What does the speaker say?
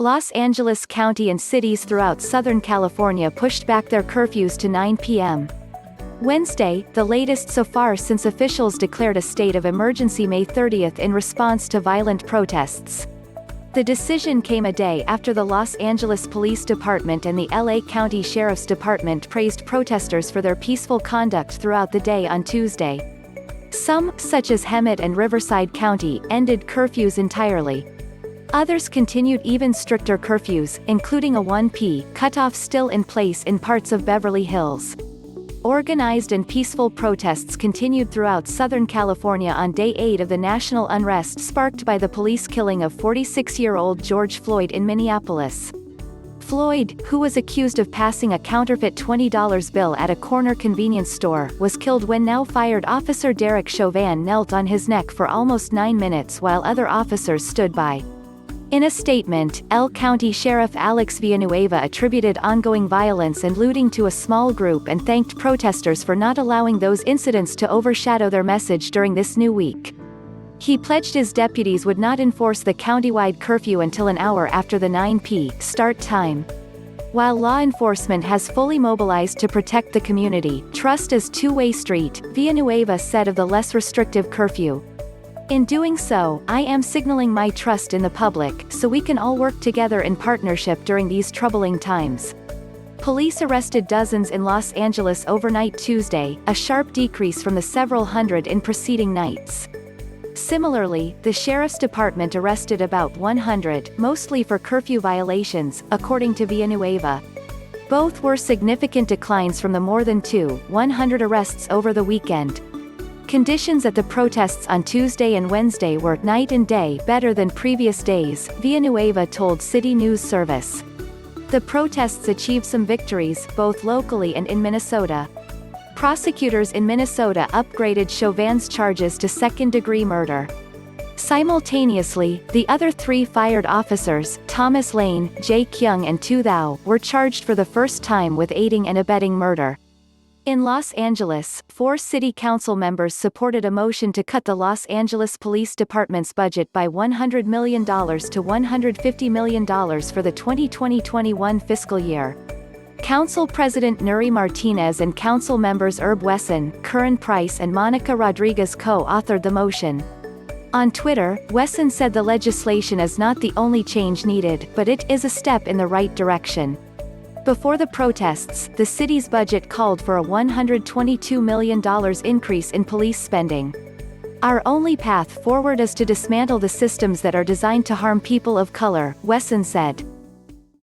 Los Angeles County and cities throughout Southern California pushed back their curfews to 9 p.m. Wednesday, the latest so far since officials declared a state of emergency May 30 in response to violent protests. The decision came a day after the Los Angeles Police Department and the LA County Sheriff's Department praised protesters for their peaceful conduct throughout the day on Tuesday. Some, such as Hemet and Riverside County, ended curfews entirely. Others continued even stricter curfews, including a 1 p. cutoff still in place in parts of Beverly Hills. Organized and peaceful protests continued throughout Southern California on Day 8 of the national unrest sparked by the police killing of 46-year-old George Floyd in Minneapolis. Floyd, who was accused of passing a counterfeit $20 bill at a corner convenience store, was killed when now-fired Officer Derek Chauvin knelt on his neck for almost 9 minutes while other officers stood by. In a statement, El County Sheriff Alex Villanueva attributed ongoing violence and looting to a small group and thanked protesters for not allowing those incidents to overshadow their message during this new week. He pledged his deputies would not enforce the countywide curfew until an hour after the 9 p. start time. While law enforcement has fully mobilized to protect the community, trust is a two-way street, Villanueva said of the less restrictive curfew. In doing so, I am signaling my trust in the public, so we can all work together in partnership during these troubling times. Police arrested dozens in Los Angeles overnight Tuesday, a sharp decrease from the several hundred in preceding nights. Similarly, the Sheriff's Department arrested about 100, mostly for curfew violations, according to Villanueva. Both were significant declines from the more than 100 arrests over the weekend. Conditions at the protests on Tuesday and Wednesday were night and day better than previous days, Villanueva told City News Service. The protests achieved some victories, both locally and in Minnesota. Prosecutors in Minnesota upgraded Chauvin's charges to second-degree murder. Simultaneously, the other 3 fired officers, Thomas Lane, Jake Young and Tu Thao, were charged for the first time with aiding and abetting murder. In Los Angeles, 4 city council members supported a motion to cut the Los Angeles Police Department's budget by $100 million to $150 million for the 2020-21 fiscal year. Council President Nury Martinez and council members Herb Wesson, Curren and Monica Rodriguez co-authored the motion. On Twitter, Wesson said the legislation is not the only change needed, but it is a step in the right direction. Before the protests, the city's budget called for a $122 million increase in police spending. Our only path forward is to dismantle the systems that are designed to harm people of color, Wesson said.